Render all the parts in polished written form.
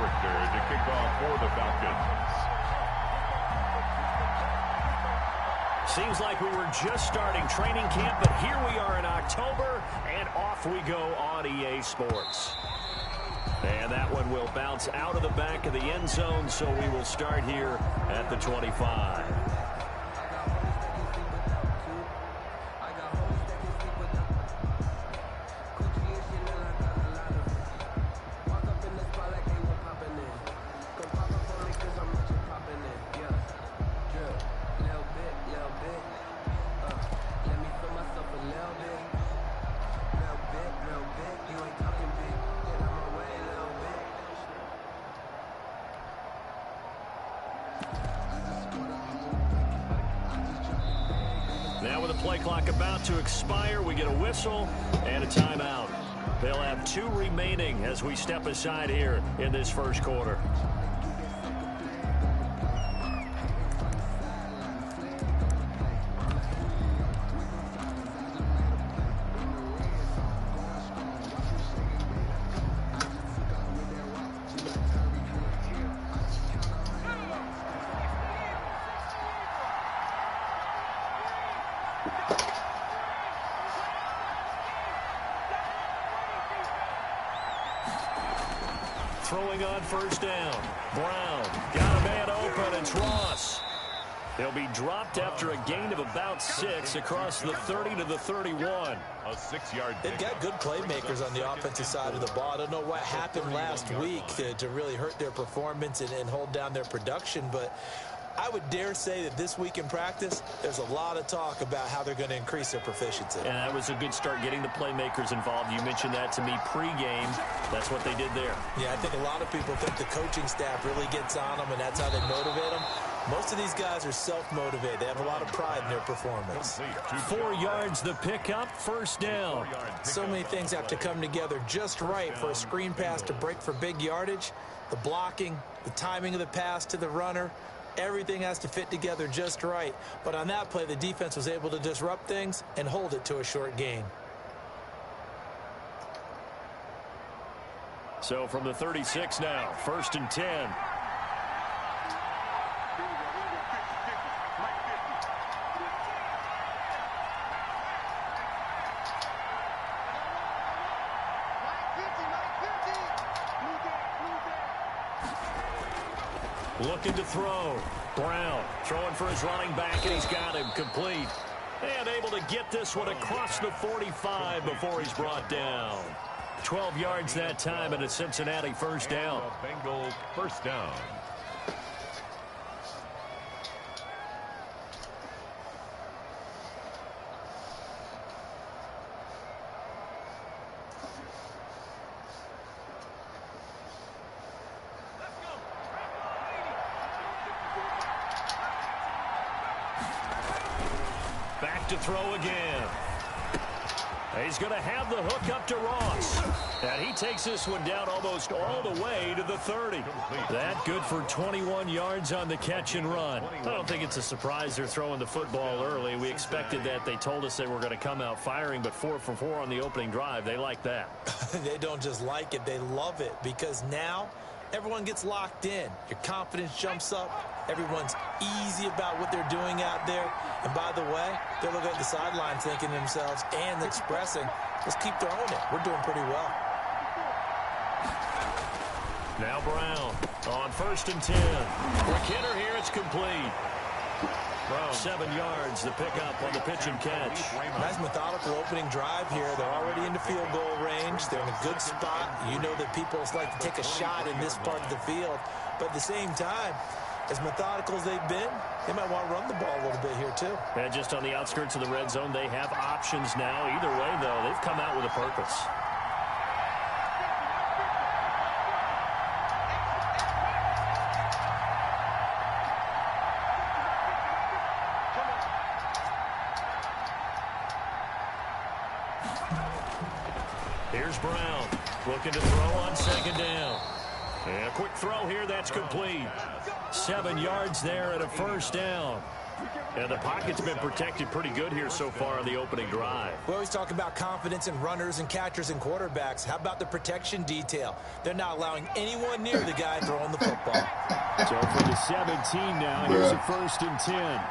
to kick off for the Falcons. Seems like we were just starting training camp, but here we are in October, and off we go on EA Sports. And that one will bounce out of the back of the end zone, so we will start here at the 25. Now with the play clock about to expire, we get a whistle and a timeout. They'll have 2 remaining as we step aside here in this first quarter. Throwing on first down. Brown got a man open. It's Ross. He'll be dropped after a gain of about 6 across the 30 to the 31. A 6-yard. They've got good playmakers on the offensive side of the ball. I don't know what happened last week to really hurt their performance and hold down their production, but I would dare say that this week in practice, there's a lot of talk about how they're going to increase their proficiency. And that was a good start getting the playmakers involved. You mentioned that to me pregame. That's what they did there. Yeah, I think a lot of people think the coaching staff really gets on them, and that's how they motivate them. Most of these guys are self-motivated. They have a lot of pride in their performance. 4 yards the pickup, first down. So many things have to come together just right for a screen pass to break for big yardage. The blocking, the timing of the pass to the runner, everything has to fit together just right. But on that play, the defense was able to disrupt things and hold it to a short gain. So from the 36 now, first and 10. Looking to throw. Brown throwing for his running back, and he's got him complete. And able to get this one across the 45 before he's brought down. 12 yards that time, and a Cincinnati first down. Bengals first down. Back to throw again. He's going to have the hook up to Ross. And he takes this one down almost all the way to the 30. That good for 21 yards on the catch and run. I don't think it's a surprise they're throwing the football early. We expected that. They told us they were going to come out firing, but 4 for 4 on the opening drive. They like that. They don't just like it, they love it, because now everyone gets locked in. Your confidence jumps up. Everyone's easy about what they're doing out there. And by the way, they're looking at the sidelines thinking to themselves and expressing, let's keep throwing it. We're doing pretty well. Now Brown on first and 10. Quick hitter here. It's complete. 7 yards, the pickup on the pitch and catch. Nice methodical opening drive here. They're already into field goal range. They're in a good spot. You know that people like to take a shot in this part of the field. But at the same time, as methodical as they've been, they might want to run the ball a little bit here too. And just on the outskirts of the red zone, they have options now. Either way, though, they've come out with a purpose. Here's Brown looking to throw on second down. And a quick throw here, that's complete. 7 yards there and a first down. And the pocket's been protected pretty good here so far on the opening drive. We always talk about confidence in runners and catchers and quarterbacks. How about the protection detail? They're not allowing anyone near the guy throwing the football. So for the 17 now, here's a 1st and 10.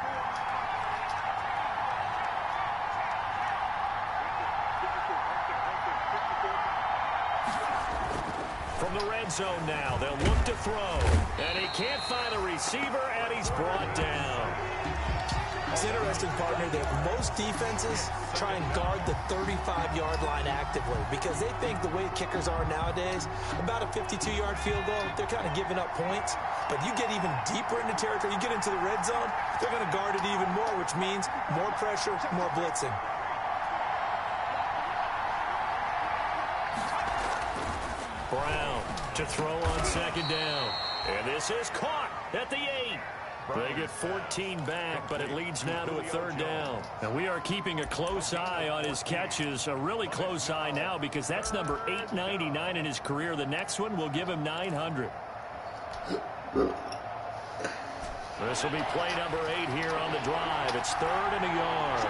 From the red zone now, they'll look to throw. And he can't find a receiver, and he's brought down. It's interesting, partner, that most defenses try and guard the 35-yard line actively because they think the way kickers are nowadays, about a 52-yard field goal, they're kind of giving up points. But you get even deeper into territory, you get into the red zone, they're going to guard it even more, which means more pressure, more blitzing. Brown to throw on 2nd down. And this is caught at the 8. They get 14 back, but it leads now to a 3rd down. And we are keeping a close eye on his catches, a really close eye now because that's number 899 in his career. The next one will give him 900. This will be play number 8 here on the drive. It's 3rd and a yard.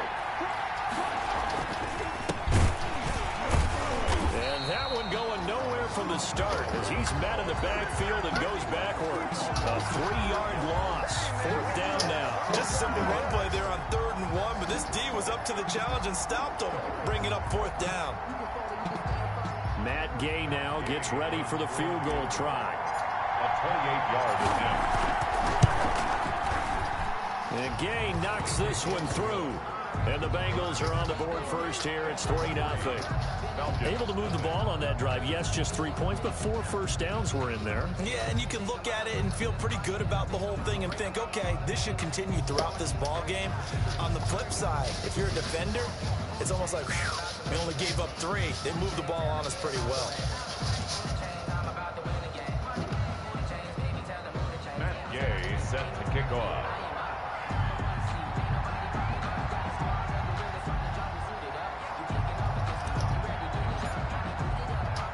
And that one going nowhere from the start as he's met in the backfield and goes backwards. A 3-yard loss. 4th down now. Just a simple run play there on 3rd and 1, but this D was up to the challenge and stopped him, bringing up 4th down. Matt Gay now gets ready for the field goal try. A 28-yard attempt. And Gay knocks this one through. And the Bengals are on the board first here. It's 3-0. Able to move the ball on that drive. Yes, just 3 points, but 4 first downs were in there. Yeah, and you can look at it and feel pretty good about the whole thing and think, okay, this should continue throughout this ball game. On the flip side, if you're a defender, it's almost like, whew, we only gave up 3. They moved the ball on us pretty well. Matt Gay set to kick off.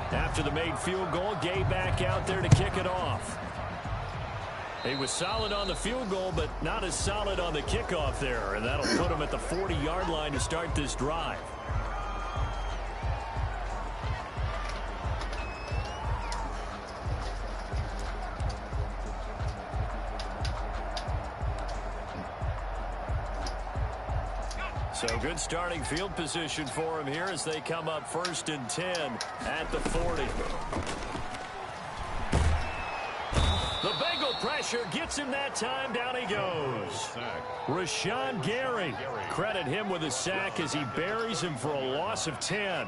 After the made field goal, Gay back out there to kick it off. He was solid on the field goal, but not as solid on the kickoff there, and that'll put him at the 40-yard line to start this drive. So good starting field position for him here as they come up 1st and 10 at the 40. The Bengal pressure gets him that time. Down he goes. Rashawn Gary. Credit him with a sack as he buries him for a loss of 10.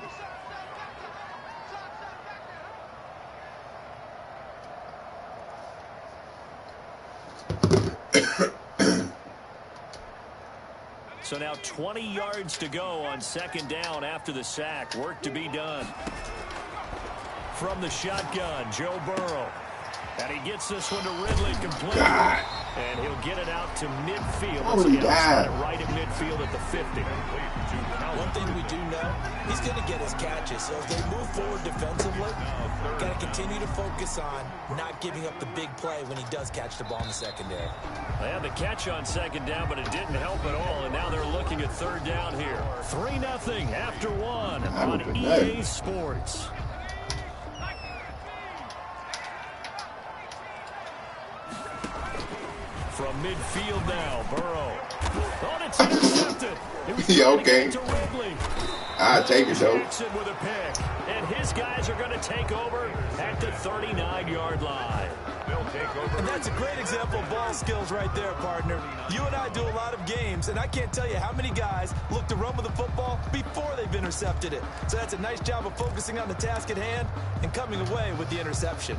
So now 20 yards to go on 2nd down after the sack. Work to be done. From the shotgun, Joe Burrow. And he gets this one to Ridley complete. God. And he'll get it out to midfield. Oh, my God. Right at midfield at the 50. One thing we do know, he's going to get his catches. So as they move forward defensively, got to continue to focus on not giving up the big play when he does catch the ball in the secondary. They had the catch on 2nd down, but it didn't help at all. And now they're looking at 3rd down here. 3-0 after 1 on EA Sports. From midfield now, Burrow. Oh, it's intercepted. Yeah, okay. I'll take it, though. Jackson with a pick. And his guys are going to take over at the 39-yard line. And that's a great example of ball skills right there, partner. You and I do a lot of games, and I can't tell you how many guys look to run with the football before they've intercepted it. So that's a nice job of focusing on the task at hand and coming away with the interception.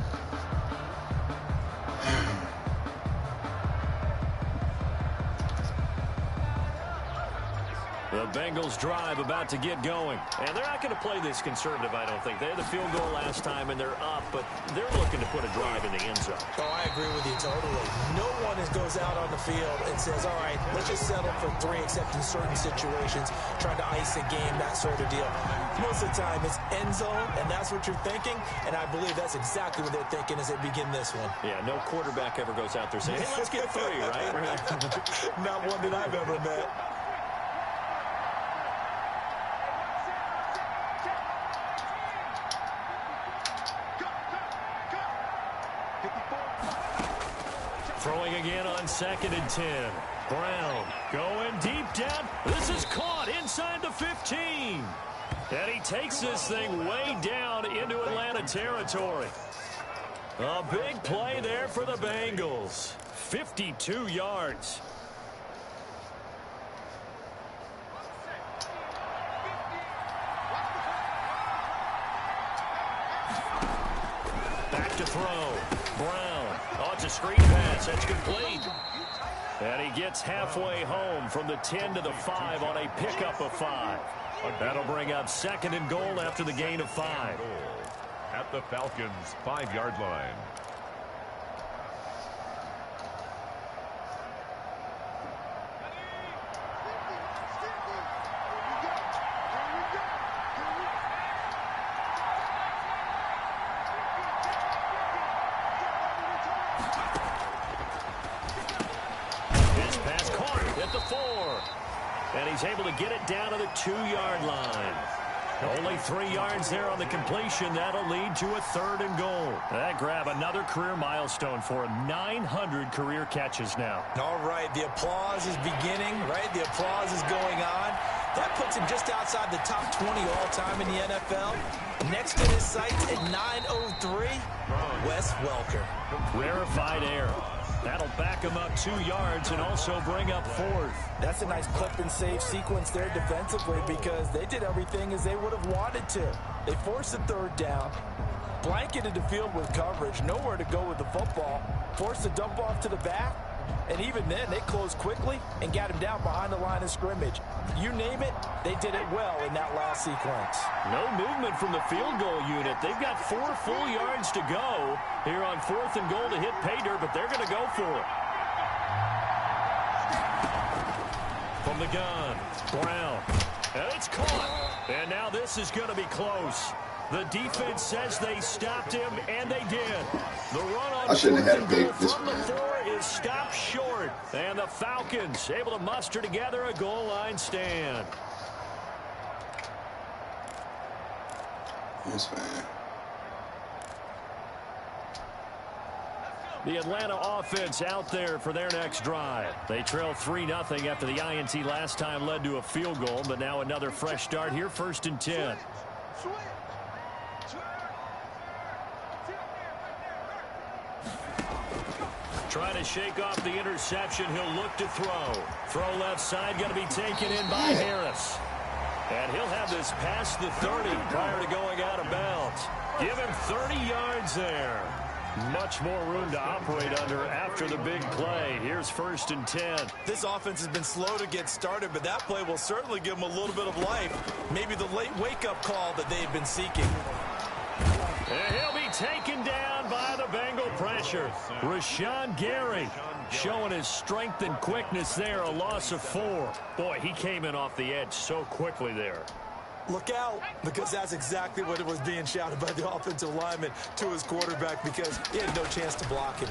The The Bengals drive about to get going. And they're not going to play this conservative, I don't think. They had the field goal last time, and they're up, but they're looking to put a drive in the end zone. Oh, I agree with you totally. No one goes out on the field and says, all right, let's just settle for 3, except in certain situations, trying to ice a game, that sort of deal. Most of the time, it's end zone, and that's what you're thinking, and I believe that's exactly what they're thinking as they begin this one. Yeah, no quarterback ever goes out there saying, hey, let's get 3, right? Not one that I've ever met. Throwing again on 2nd and 10. Brown going deep down. This is caught inside the 15. And he takes this thing way down into Atlanta territory. A big play there for the Bengals. 52 yards. Back to throw. Brown. Oh, it's a screen pass. That's complete. And he gets halfway home from the 10 to the 5 on a pickup of 5. That'll bring up 2nd and goal after the gain of 5. At the Falcons' 5-yard line. His pass caught at the 4. And he's able to get it down to the 2-yard line. Only 3 yards there on the completion. That'll lead to a 3rd and goal. That grab another career milestone for him. 900 career catches now. All right, the applause is beginning, right? The applause is going on. That puts him just outside the top 20 all-time in the NFL. Next in his sights at 903, Wes Welker. Rarefied air. That'll back him up 2 yards and also bring up 4th. That's a nice clip and save sequence there defensively because they did everything as they would have wanted to. They forced the 3rd down, blanketed the field with coverage, nowhere to go with the football, forced the dump off to the back, and even then they closed quickly and got him down behind the line of scrimmage. You name it, they did it well in that last sequence. No movement from the field goal unit. They've got 4 full yards to go here on 4th and goal to hit pay dirt, but they're going to go for it. From the gun, Brown. And it's caught. And now this is going to be close. The defense says they stopped him, and they did. The run on 4th and goal from the 4 is stopped short. And the Falcons able to muster together a goal line stand. That's fine. The Atlanta offense out there for their next drive. They trail 3-0 after the INT last time led to a field goal, but now another fresh start here, 1st and 10. Trying to shake off the interception. He'll look to throw. Throw left side, going to be taken in by Harris. And he'll have this past the 30 prior to going out of bounds. Give him 30 yards there. Much more room to operate under after the big play. Here's 1st and 10. This offense has been slow to get started, but that play will certainly give them a little bit of life. Maybe the late wake-up call that they've been seeking. And he'll be taken down by the Bengal pressure. Rashawn Gary showing his strength and quickness there, a loss of 4. Boy, he came in off the edge so quickly there. Look out, because that's exactly what it was being shouted by the offensive lineman to his quarterback because he had no chance to block him.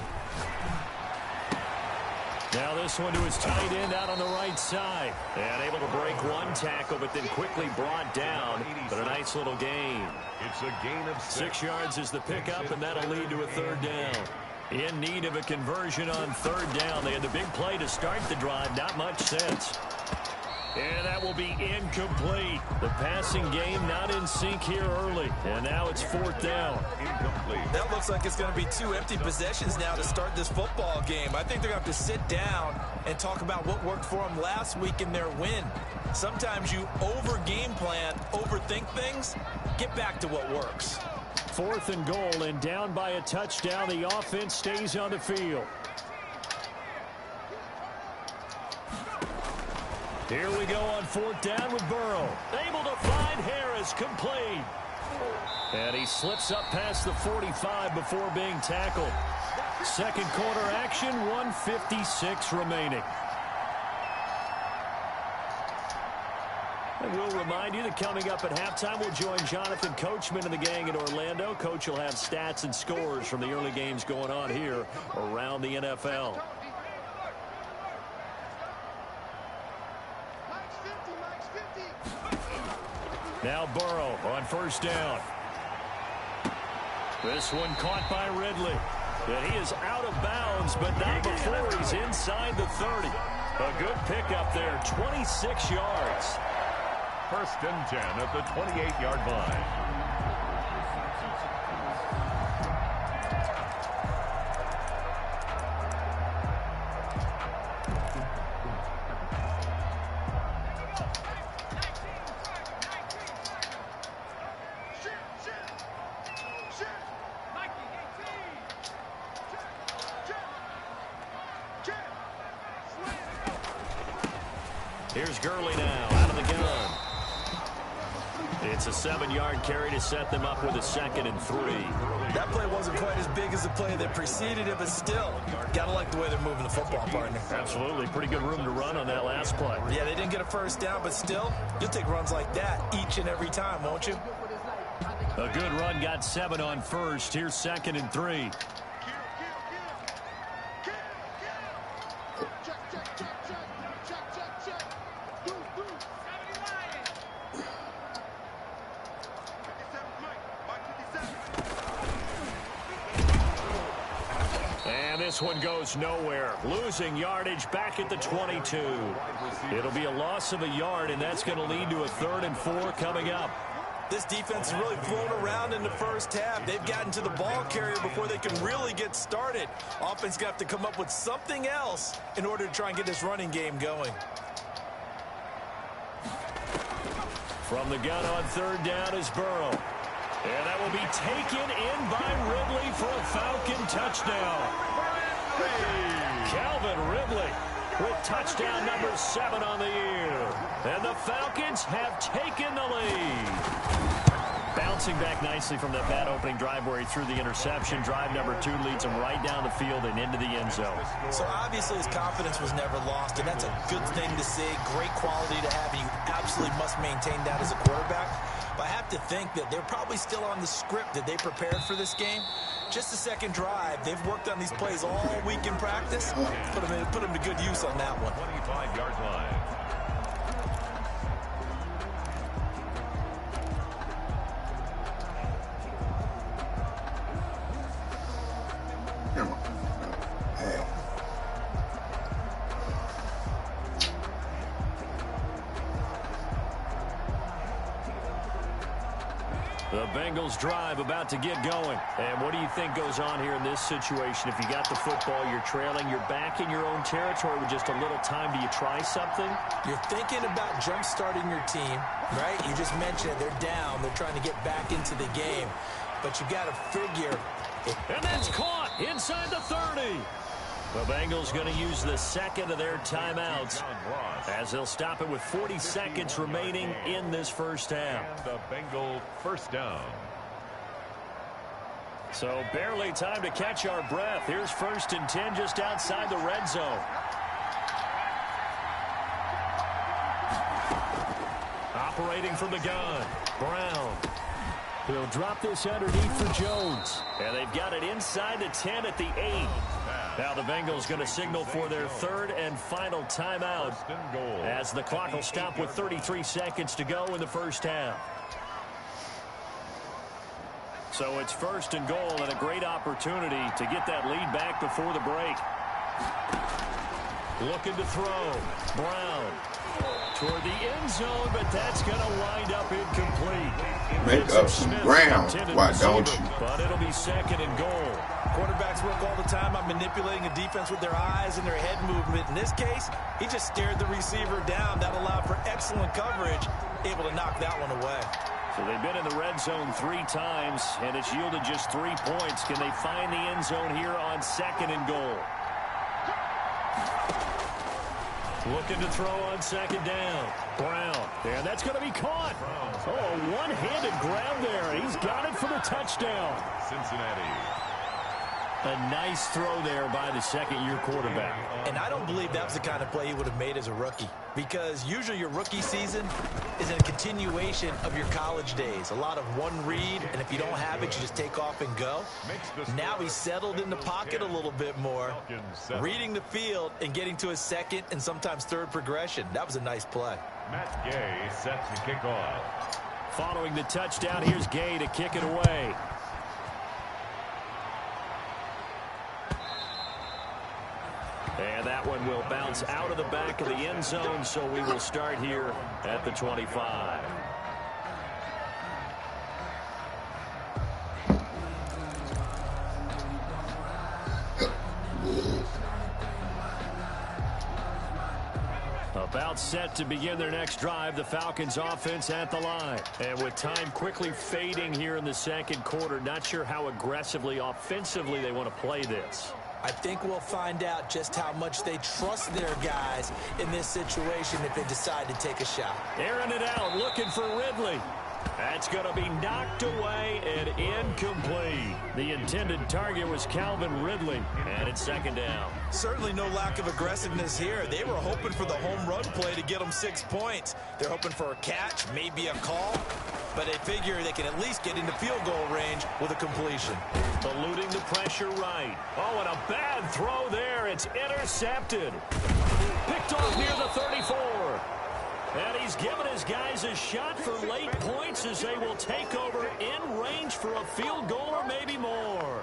Now this one to his tight end out on the right side. And able to break one tackle, but then quickly brought down. But a nice little gain. It's a gain of 6 yards is the pickup, and that'll lead to a 3rd down. In need of a conversion on 3rd down. They had the big play to start the drive. Not much sense. And that will be incomplete. The passing game not in sync here early. And now it's 4th down. incomplete. That looks like it's going to be 2 empty possessions now to start this football game. I think they're going to have to sit down and talk about what worked for them last week in their win. Sometimes you over-game plan, overthink things. Get back to what works. 4th and goal, and down by a touchdown. The offense stays on the field. Here we go on 4th down with Burrow. Able to find Harris, complete. And he slips up past the 45 before being tackled. Second quarter action, 1:56 remaining. And we'll remind you that coming up at halftime, we'll join Jonathan Coachman and the gang in Orlando. Coach will have stats and scores from the early games going on here around the NFL. Now Burrow on 1st down. This one caught by Ridley. And he is out of bounds, but not before he's inside the 30. A good pickup there, 26 yards. 1st and 10 at the 28-yard line. Here's Gurley now, out of the gun. It's a 7-yard carry to set them up with a 2nd and 3. That play wasn't quite as big as the play that preceded it, but still, gotta like the way they're moving the football, partner. Absolutely. Pretty good room to run on that last play. Yeah, they didn't get a 1st down, but still, you'll take runs like that each and every time, won't you? A good run, got 7 on 1st. Here's 2nd and 3. This one goes nowhere. Losing yardage back at the 22. It'll be a loss of a yard, and that's going to lead to a 3rd and 4 coming up. This defense has really flown around in the 1st half. They've gotten to the ball carrier before they can really get started. Offense going to have to come up with something else in order to try and get this running game going. From the gun on 3rd down is Burrow. And that will be taken in by Ridley for a Falcon touchdown. Calvin Ridley with touchdown number 7 on the year. And the Falcons have taken the lead. Bouncing back nicely from that bad opening drive where he threw the interception. Drive number 2 leads him right down the field and into the end zone. So obviously his confidence was never lost, and that's a good thing to see. Great quality to have, and you absolutely must maintain that as a quarterback. But I have to think that they're probably still on the script that they prepared for this game. Just the second drive. They've worked on these plays all week in practice. Put them to good use on that one. 25-yard line. Come on. Hey. The Bengals drive about to get going. And what do you think goes on here in this situation? If you got the football, you're trailing, you're back in your own territory with just a little time. Do you try something? You're thinking about jump-starting your team, right? You just mentioned it. They're down. They're trying to get back into the game. But you got to figure. And that's caught inside the 30. The Bengals going to use the 2nd of their timeouts as they'll stop it with 40 seconds remaining in this 1st half. And the Bengal 1st down. So barely time to catch our breath. Here's 1st and 10 just outside the red zone. Operating from the gun, Brown. He'll drop this underneath for Jones. And they've got it inside the 10 at the 8. Now the Bengals going to signal for their 3rd and final timeout as the clock will stop with 33 seconds to go in the 1st half. So it's 1st and goal and a great opportunity to get that lead back before the break. Looking to throw. Brown toward the end zone, but that's going to wind up incomplete. Make up some ground. Why don't you? But it'll be 2nd and goal. Quarterbacks work all the time on manipulating a defense with their eyes and their head movement. In this case, he just stared the receiver down. That allowed for excellent coverage, able to knock that one away. So they've been in the red zone 3 times, and it's yielded just 3 points. Can they find the end zone here on 2nd and goal? Looking to throw on second down. Brown. And that's going to be caught. Oh, one-handed grab there. He's got it for the touchdown. Cincinnati. A nice throw there by the second-year quarterback. And I don't believe that was the kind of play he would have made as a rookie, because usually your rookie season is a continuation of your college days. A lot of one read, and if you don't have it, you just take off and go. Now he's settled in the pocket a little bit more, reading the field and getting to his second and sometimes third progression. That was a nice play. Matt Gay sets the kickoff. Following the touchdown, here's Gay to kick it away. And that one will bounce out of the back of the end zone, so we will start here at the 25. About set to begin their next drive, the Falcons offense at the line. And with time quickly fading here in the second quarter, not sure how aggressively, offensively they want to play this. I think we'll find out just how much they trust their guys in this situation if they decide to take a shot. Airing it out, looking for Ridley. That's going to be knocked away and incomplete. The intended target was Calvin Ridley, and it's second down. Certainly no lack of aggressiveness here. They were hoping for the home run play to get them 6 points. They're hoping for a catch, maybe a call, but they figure they can at least get into field goal range with a completion. Eluding the pressure right. Oh, and a bad throw there. It's intercepted. Picked off near the 34. And he's given his guys a shot for late points as they will take over in range for a field goal or maybe more.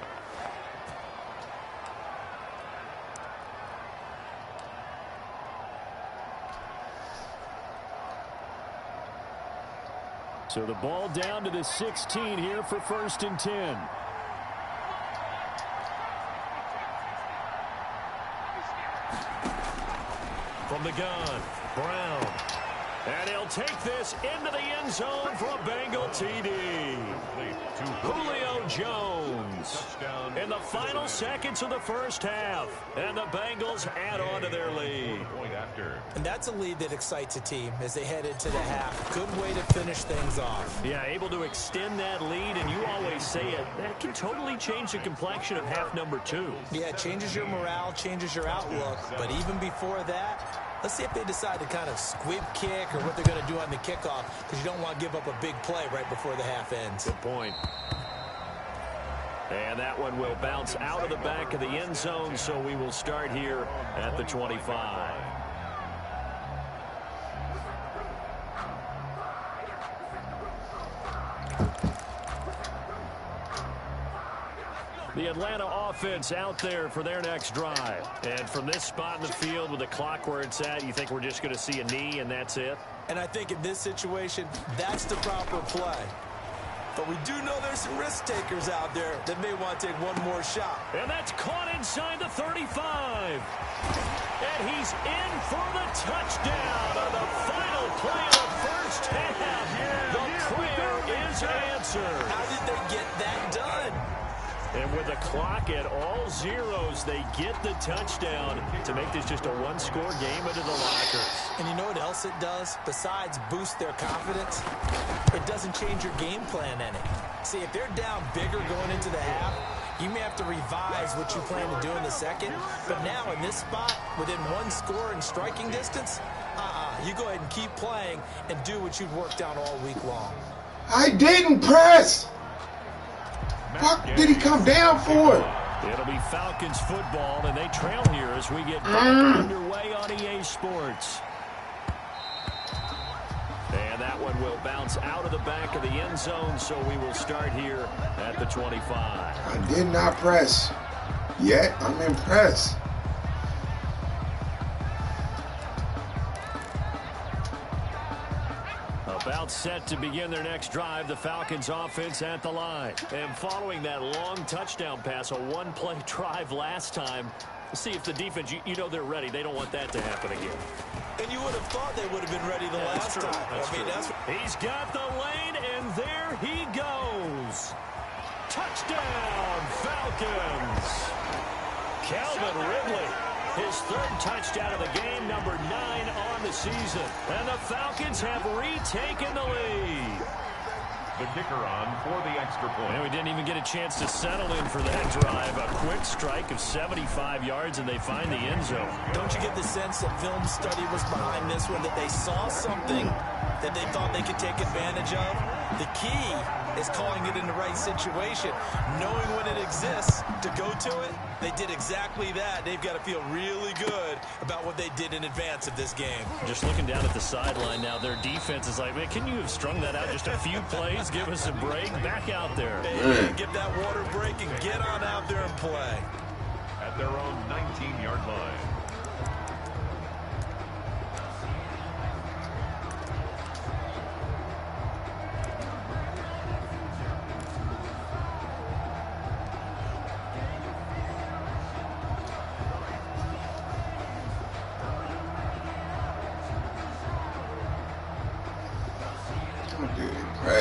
So the ball down to the 16 here for 1st and 10. From the gun, Brown. And he'll take this into the end zone for a Bengal TD. Julio Jones in the final seconds of the first half. And the Bengals add on to their lead. And that's a lead that excites a team as they head into the half. Good way to finish things off. Yeah, able to extend that lead, and you always say it, that can totally change the complexion of half number 2. Yeah, it changes your morale, changes your outlook. But even before that, let's see if they decide to kind of squib kick or what they're going to do on the kickoff, because you don't want to give up a big play right before the half ends. Good point. And that one will bounce out of the back of the end zone, so we will start here at the 25. The Atlanta offense out there for their next drive. And from this spot in the field with the clock where it's at, you think we're just going to see a knee and that's it? And I think in this situation, that's the proper play. But we do know there's some risk takers out there that may want to take one more shot. And that's caught inside the 35. And he's in for the touchdown on the final play of the first half. The prayer is answered. How did they get that done? And with the clock at all zeros, they get the touchdown to make this just a one-score game into the lockers. And you know what else it does? Besides boost their confidence, it doesn't change your game plan any. See, if they're down bigger going into the half, you may have to revise what you plan to do in the second. But now in this spot, within one score and striking distance, you go ahead and keep playing and do what you've worked on all week long. I didn't press. What did he come down for? It'll be Falcons football, and they trail here as we get back underway on EA Sports. And that one will bounce out of the back of the end zone, so we will start here at the 25. I did not press. Yet I'm impressed. About set to begin their next drive, the Falcons offense at the line. And following that long touchdown pass, a one-play drive last time, see if the defense, you know they're ready. They don't want that to happen again. And you would have thought they would have been ready the last time. He's got the lane, and there he goes. Touchdown, Falcons. Calvin Ridley His third touchdown of the game, number 9 on the season. And the Falcons have retaken the lead. The kicker on for the extra point. And we didn't even get a chance to settle in for that drive. A quick strike of 75 yards, and they find the end zone. Don't you get the sense that film study was behind this one, that they saw something that they thought they could take advantage of? The key is calling it in the right situation, knowing when it exists to go to it. They did exactly that. They've got to feel really good about what they did in advance of this game. Just looking down at the sideline now, their defense is like, man, can you have strung that out just a few plays? Give us a break. Back out there. Hey, give that water break and get on out there and play. At their own 19-yard line.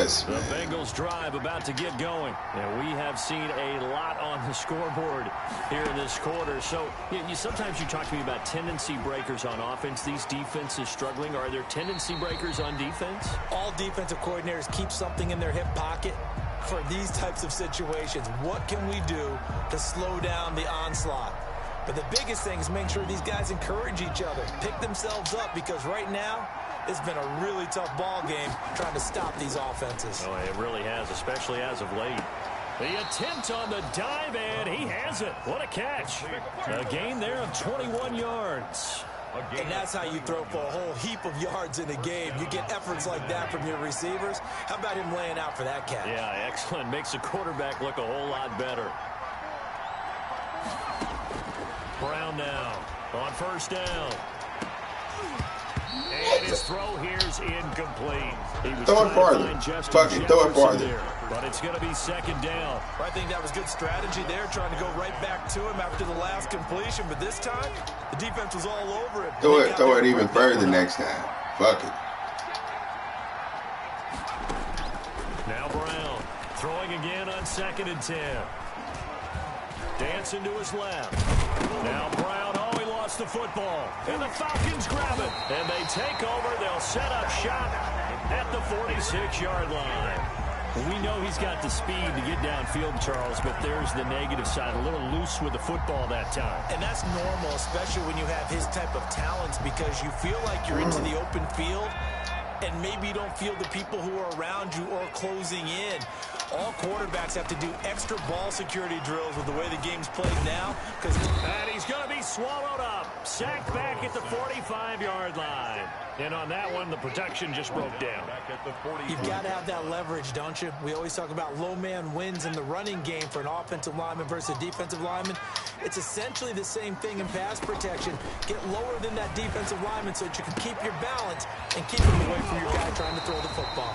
The Bengals drive about to get going. And we have seen a lot on the scoreboard here in this quarter. So sometimes you talk to me about tendency breakers on offense. These defenses struggling. Are there tendency breakers on defense? All defensive coordinators keep something in their hip pocket for these types of situations. What can we do to slow down the onslaught? But the biggest thing is make sure these guys encourage each other, pick themselves up, because right now it's been a really tough ball game trying to stop these offenses. Oh, it really has, especially as of late. The attempt on the dive, and he has it. What a catch. A gain there of 21 yards. And that's how you throw for a whole heap of yards in a game. You get efforts like that from your receivers. How about him laying out for that catch? Yeah, excellent. Makes the quarterback look a whole lot better. Brown now on first down. And his throw here's incomplete. He was throw it farther. Fucking throw it farther. There, but it's going to be second down. I think that was good strategy there, trying to go right back to him after the last completion. But this time, the defense was all over it. Throw it even further next time. Fuck it. Now Brown throwing again on 2nd and 10. Dancing to his left. Now Brown, he lost the football. And the Falcons grab it. And they take over. They'll set up shop at the 46-yard line. We know he's got the speed to get downfield, Charles, but there's the negative side. A little loose with the football that time. And that's normal, especially when you have his type of talents, because you feel like you're into the open field, and maybe you don't feel the people who are around you or closing in. All quarterbacks have to do extra ball security drills with the way the game's played now. And he's going to be swallowed up. Sacked back at the 45-yard line. And on that one, the protection just broke down. You've got to have that leverage, don't you? We always talk about low man wins in the running game for an offensive lineman versus a defensive lineman. It's essentially the same thing in pass protection. Get lower than that defensive lineman so that you can keep your balance and keep him away from your guy trying to throw the football.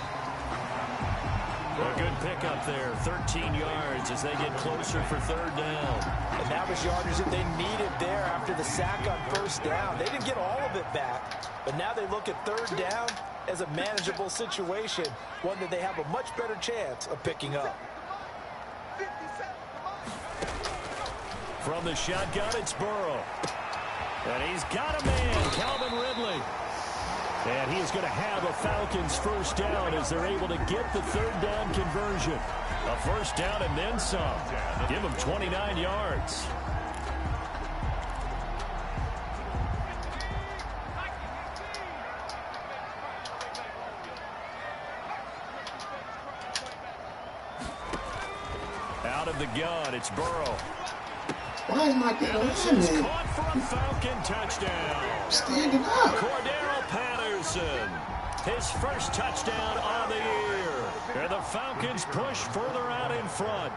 A good pickup there, 13 yards as they get closer for third down. And that was yardage that they needed there after the sack on first down. They didn't get all of it back, but now they look at third down as a manageable situation, one that they have a much better chance of picking up. From the shotgun, it's Burrow. And he's got a man, Calvin Ridley. And he is going to have a Falcons first down as they're able to get the third down conversion. A first down and then some. Give him 29 yards. Out of the gun, it's Burrow. Why is my damn caught for a Falcon touchdown. Standing up. Cordero Patterson, his first touchdown of the year. And the Falcons push further out in front.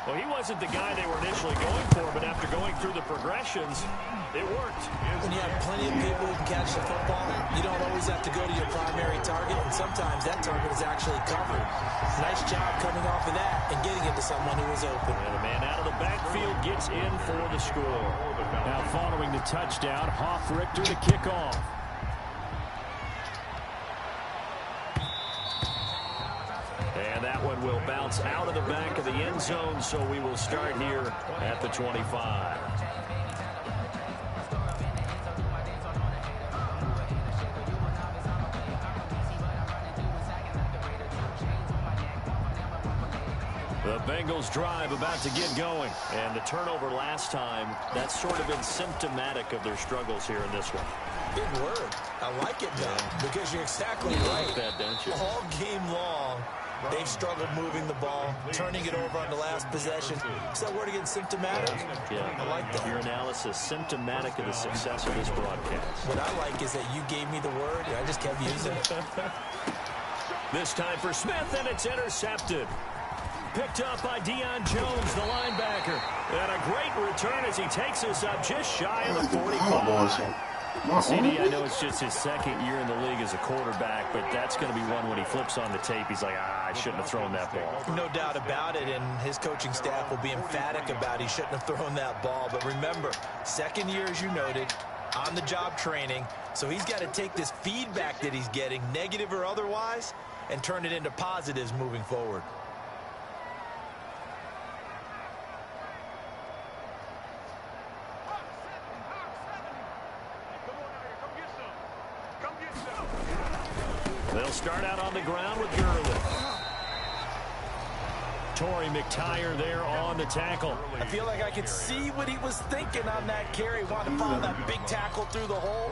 Well, he wasn't the guy they were initially going for, but after going through the progressions, it worked. When you have plenty of people who can catch the football, you don't always have to go to your primary target, and sometimes that target is actually covered. Nice job coming off of that and getting it to someone who was open. And the man out of the backfield gets in for the score. Now following the touchdown, Richter to kick off. And that one will bounce out of the back of the end zone, so we will start here at the 25. Bengals drive about to get going. And the turnover last time, that's sort of been symptomatic of their struggles here in this one. Big word. I like it, though, because you're exactly right. Like that, don't you? All game long, they've struggled moving the ball, turning it over on the last possession. Is that word again, symptomatic? Yeah, I like that. Your analysis, symptomatic of the success of this broadcast. What I like is that you gave me the word, and I just kept using it. This time for Smith, and it's intercepted. Picked up by Deion Jones, the linebacker. And a great return as he takes us up just shy of the 45. CD, I know it's just his second year in the league as a quarterback, but that's going to be one when he flips on the tape, he's like, I shouldn't have thrown that ball. No doubt about it, and his coaching staff will be emphatic about he shouldn't have thrown that ball. But remember, second year, as you noted, on-the-job training, so he's got to take this feedback that he's getting, negative or otherwise, and turn it into positives moving forward. They'll start out on the ground with Gurley. Torrey McTyer there on the tackle. I feel like I could see what he was thinking on that carry. Wanted to follow that big tackle through the hole.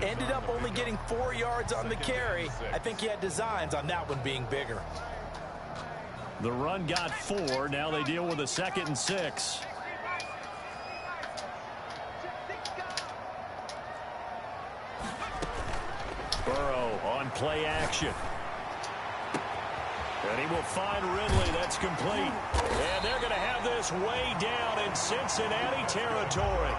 Ended up only getting 4 yards on the carry. I think he had designs on that one being bigger. The run got 4. Now they deal with a 2nd and 6. Burrow on play action. And he will find Ridley. That's complete. And they're going to have this way down in Cincinnati territory.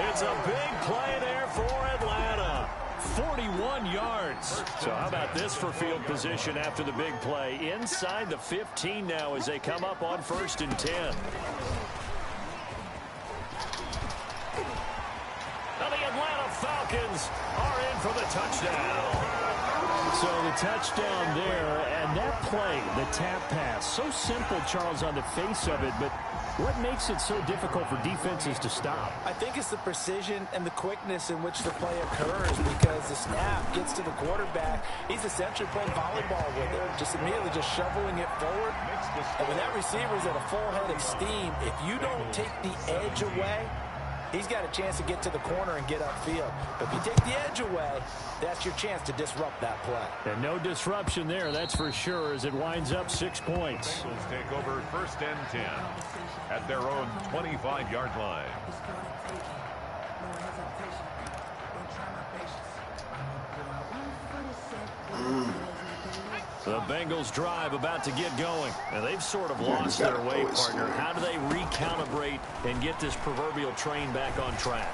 It's a big play there for Atlanta. 41 yards. So how about this for field position after the big play? Inside the 15 now as they come up on 1st and 10. Now the Atlanta Falcons are in for the touchdown. So the touchdown there, and that play, the tap pass, so simple, Charles, on the face of it, but what makes it so difficult for defenses to stop? I think it's the precision and the quickness in which the play occurs, because the snap gets to the quarterback. He's essentially playing volleyball with it, just immediately just shoveling it forward. And when that receiver's at a full head of steam, if you don't take the edge away, he's got a chance to get to the corner and get upfield. But if you take the edge away, that's your chance to disrupt that play. And no disruption there, that's for sure, as it winds up 6 points. Bengals take over 1st and 10 at their own 25-yard line. The Bengals drive about to get going. And they've sort of lost their way, partner. How do they recalibrate and get this proverbial train back on track?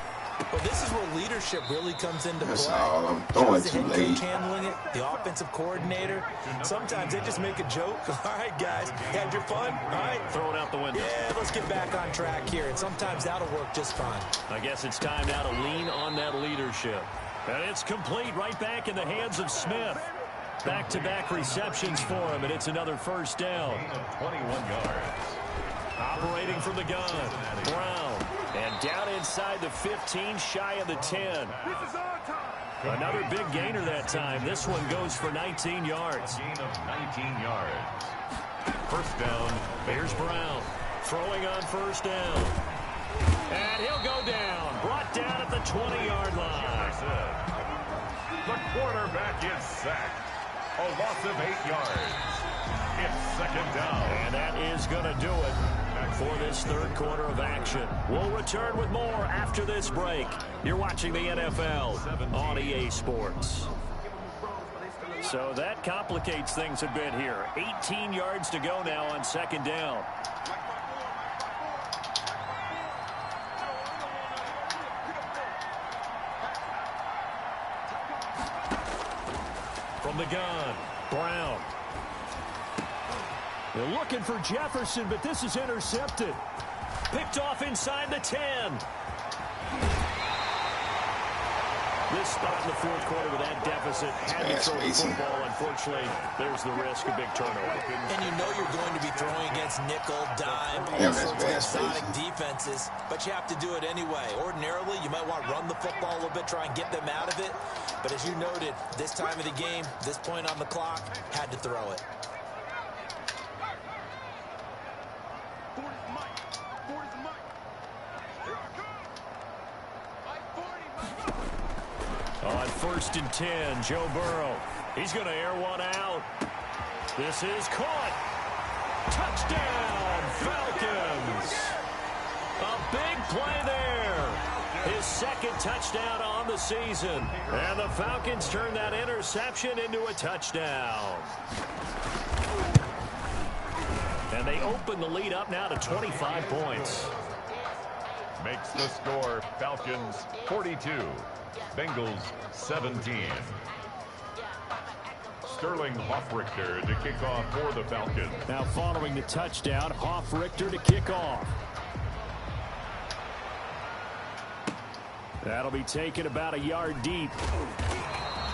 Well, this is where leadership really comes into That's play. all. I'm throwing The too head late. coach handling it, the offensive coordinator. Sometimes they just make a joke. All right, guys, had your fun? All right. Throw it out the window. Yeah, let's get back on track here. And sometimes that'll work just fine. I guess it's time now to lean on that leadership. And it's complete right back in the hands of Smith. Back-to-back receptions for him, and it's another 1st down. 21 yards. Operating from the gun, Brown. And down inside the 15, shy of the 10. Another big gainer that time. This one goes for 19 yards. Gain of 19 yards. 1st down. Here's Brown throwing on 1st down. And he'll go down. Brought down at the 20-yard line. The quarterback is sacked. A loss of 8 yards. It's 2nd down. And that is going to do it for this 3rd quarter of action. We'll return with more after this break. You're watching the NFL on EA Sports. So that complicates things a bit here. 18 yards to go now on 2nd down. From the gun, Brown. They're looking for Jefferson, but this is intercepted. Picked off inside the 10. This spot in the 4th quarter with that deficit had to throw the football. Unfortunately, there's the risk of big turnover. And you know you're going to be throwing against nickel, dime, all sorts of exotic defenses, but you have to do it anyway. Ordinarily, you might want to run the football a little bit, try and get them out of it. But as you noted, this time of the game, this point on the clock, had to throw it. On 1st and 10, Joe Burrow. He's going to air one out. This is caught. Touchdown, Falcons. A big play there. His second touchdown on the season. And the Falcons turn that interception into a touchdown. And they open the lead up now to 25 points. Makes the score Falcons 42, Bengals 17. Sterling Hoffrichter to kick off for the Falcons. Now following the touchdown, Hoffrichter to kick off. That'll be taken about a yard deep.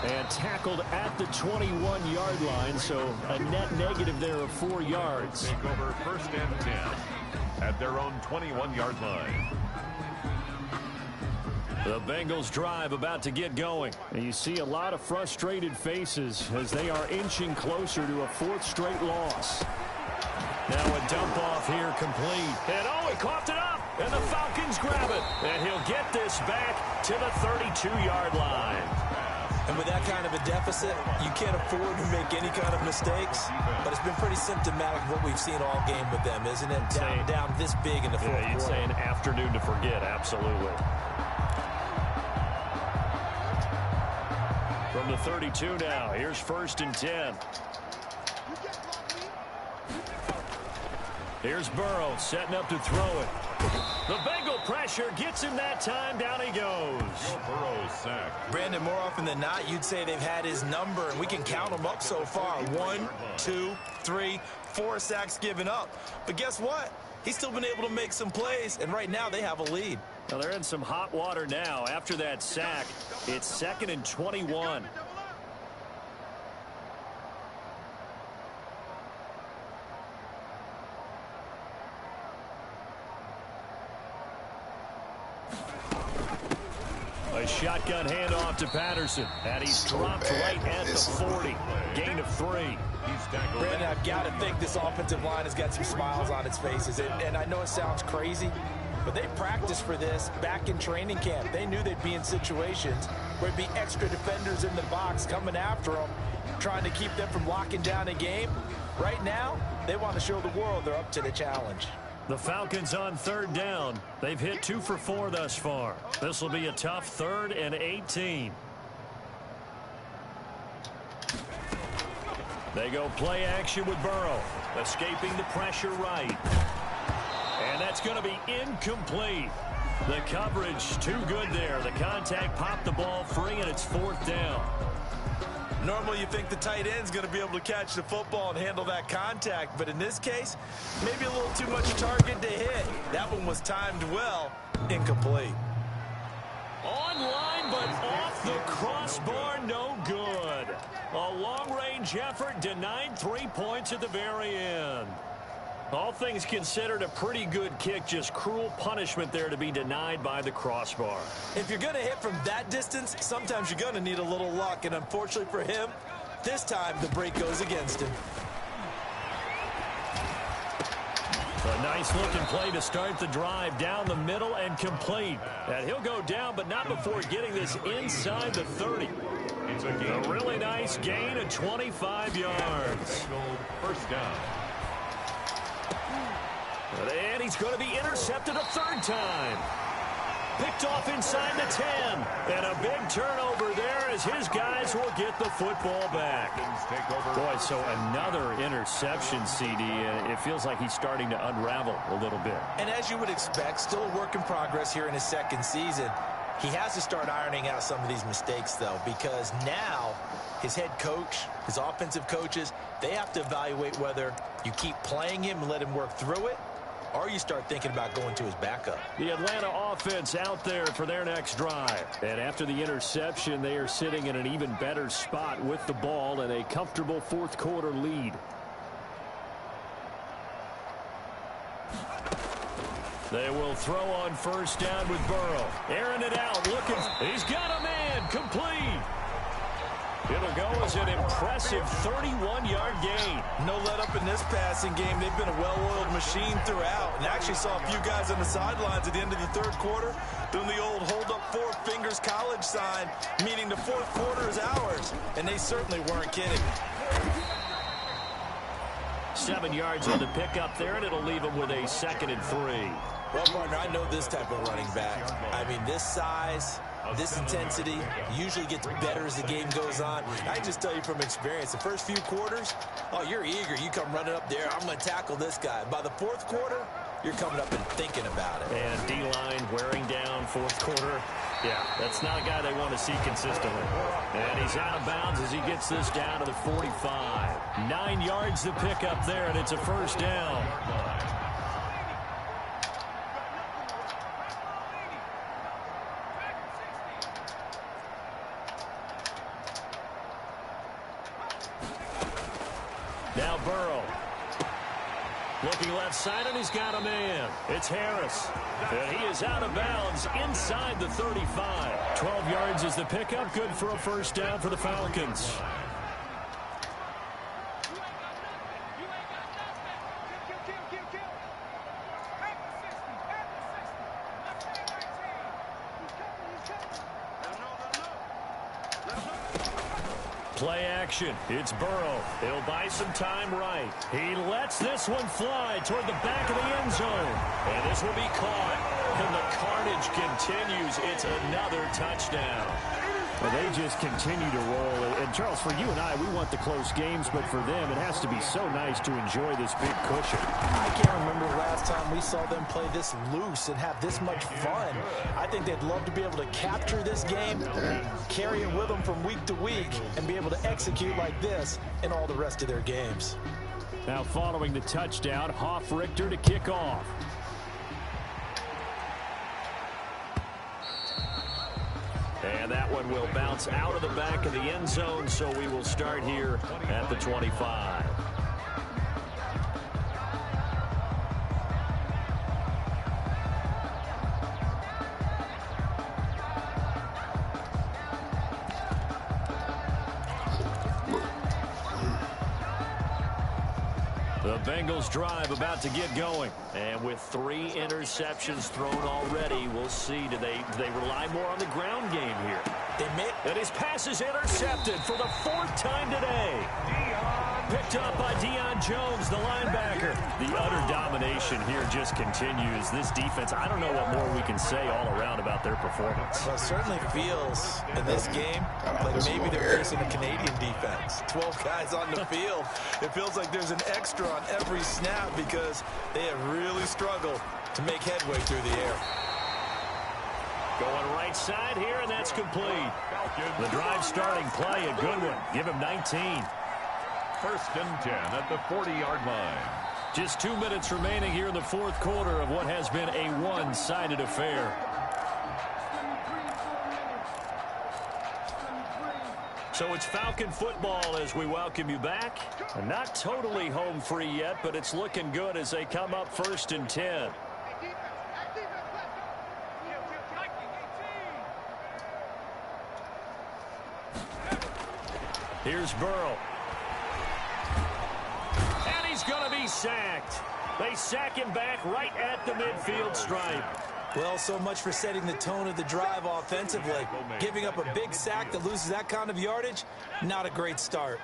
And tackled at the 21-yard line, so a net negative there of 4 yards. Take over 1st and 10 at their own 21-yard line. The Bengals drive about to get going. And you see a lot of frustrated faces as they are inching closer to a 4th straight loss. Now a dump off here complete. And oh, he coughed it up. And the Falcons grab it. And he'll get this back to the 32-yard line. And with that kind of a deficit, you can't afford to make any kind of mistakes. But it's been pretty symptomatic of what we've seen all game with them, isn't it? Down this big in the fourth quarter. You'd say an afternoon to forget, absolutely. From the 32 now, here's 1st and 10. Here's Burrow setting up to throw it. The Bengal pressure gets him that time. Down he goes. Burrow's sack. Brandon, more often than not, you'd say they've had his number, and we can count them up so far. 1, 2, 3, 4 sacks given up. But guess what? He's still been able to make some plays, and right now they have a lead. Now they're in some hot water now. After that sack, it's 2nd and 21. A shotgun handoff to Patterson. And he's dropped right at the 40. Gain of 3. Brandon, I've got to think this offensive line has got some smiles on its faces. And I know it sounds crazy, but they practiced for this back in training camp. They knew they'd be in situations where there'd be extra defenders in the box coming after them, trying to keep them from locking down a game. Right now, they want to show the world they're up to the challenge. The Falcons on 3rd down. They've hit 2 for 4 thus far. This will be a tough 3rd and 18. They go play action with Burrow, escaping the pressure right. And that's going to be incomplete. The coverage too good there. The contact popped the ball free, and it's 4th down. Normally you think the tight end's going to be able to catch the football and handle that contact, but in this case, maybe a little too much target to hit. That one was timed well, incomplete. Online, but off the crossbar, no good. A long-range effort denied 3 points at the very end. All things considered, a pretty good kick, just cruel punishment there to be denied by the crossbar. If you're going to hit from that distance, sometimes you're going to need a little luck, and unfortunately for him, this time the break goes against him. A nice-looking play to start the drive down the middle and complete. And he'll go down, but not before getting this inside the 30. It's a really nice gain of 25 yards. 1st down. And he's going to be intercepted a 3rd time. Picked off inside the 10. And a big turnover there as his guys will get the football back. Boy, so another interception, CD. And it feels like he's starting to unravel a little bit. And as you would expect, still a work in progress here in his 2nd season. He has to start ironing out some of these mistakes, though, because now his head coach, his offensive coaches, they have to evaluate whether you keep playing him and let him work through it, or you start thinking about going to his backup. The Atlanta offense out there for their next drive. And after the interception, they are sitting in an even better spot with the ball and a comfortable 4th quarter lead. They will throw on 1st down with Burrow. Airing it out, looking. He's got a man, complete. It'll to go as an impressive 31-yard gain. No let up in this passing game. They've been a well-oiled machine throughout. And actually saw a few guys on the sidelines at the end of the third quarter doing the old hold up four fingers college sign, meaning the fourth quarter is ours. And they certainly weren't kidding. 7 yards on the pickup there, and it'll leave him with a 2nd and 3. Well, partner, I know this type of running back. I mean, this size, this intensity usually gets better as the game goes on. I can just tell you from experience, the first few quarters, oh, you're eager. You come running up there, I'm going to tackle this guy. By the fourth quarter, you're coming up and thinking about it. And D-line wearing down fourth quarter. Yeah, that's not a guy they want to see consistently. And he's out of bounds as he gets this down to the 45. 9 yards to pick up there, and it's a first down. Now Burrow. Looking left side, and he's got a man. It's Harris. And he is out of bounds inside the 35. 12 yards is the pickup. Good for a first down for the Falcons. Play action. It's Burrow. He'll buy some time right. He lets this one fly toward the back of the end zone. And this will be caught. And the carnage continues. It's another touchdown. Well, they just continue to roll. And, Charles, for you and I, we want the close games, but for them, it has to be so nice to enjoy this big cushion. I can't remember the last time we saw them play this loose and have this much fun. I think they'd love to be able to capture this game, carry it with them from week to week, and be able to execute like this in all the rest of their games. Now following the touchdown, Hoff-Richter to kick off. And that one will bounce out of the back of the end zone, so we will start here at the 25. The Bengals drive about to get going. And with 3 interceptions thrown already, we'll see. Do they rely more on the ground game here? And his pass is intercepted for the 4th time today. Picked up by Deion Jones, the linebacker. The utter domination here just continues. This defense, I don't know what more we can say all around about their performance. Well, it certainly feels in this game like maybe they're facing a Canadian defense. 12 guys on the field. It feels like there's an extra on every snap because they have really struggled to make headway through the air. Going right side here, and that's complete. The drive starting play, a good one. Give him 19. 1st and 10 at the 40-yard line. Just 2 minutes remaining here in the 4th quarter of what has been a one-sided affair. So it's Falcon football as we welcome you back. Not totally home free yet, but it's looking good as they come up 1st and 10. Here's Burrow. And he's going to be sacked. They sack him back right at the midfield stripe. Well, so much for setting the tone of the drive offensively. Giving up a big sack that loses that kind of yardage, not a great start.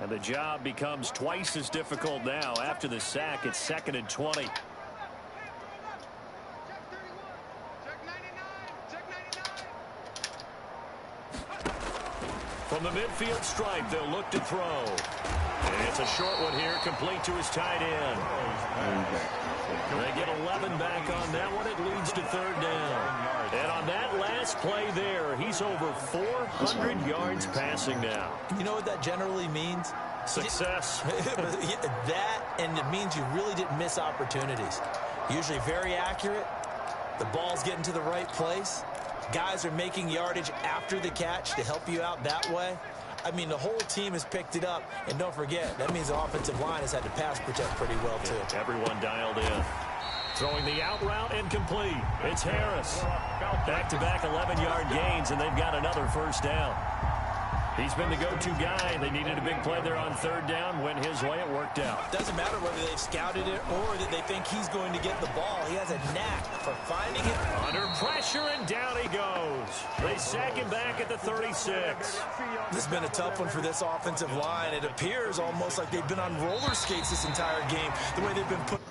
And the job becomes twice as difficult now. After the sack, it's 2nd and 20. From the midfield stripe, they'll look to throw. And it's a short one here, complete to his tight end. They get 11 back on that one. It leads to 3rd down. And on that last play there, he's over 400 yards passing now. You know what that generally means? Success. That, and it means you really didn't miss opportunities. Usually very accurate. The ball's getting to the right place. Guys are making yardage after the catch to help you out that way. I mean, the whole team has picked it up. And don't forget, that means the offensive line has had to pass protect pretty well, too. Everyone dialed in. Throwing the out route incomplete. It's Harris. Back-to-back 11-yard gains, and they've got another first down. He's been the go-to guy. They needed a big play there on third down. Went his way. It worked out. Doesn't matter whether they've scouted it or that they think he's going to get the ball. He has a knack for finding it. Under pressure, and down he goes. They sack him back at the 36. This has been a tough one for this offensive line. It appears almost like they've been on roller skates this entire game, the way they've been put.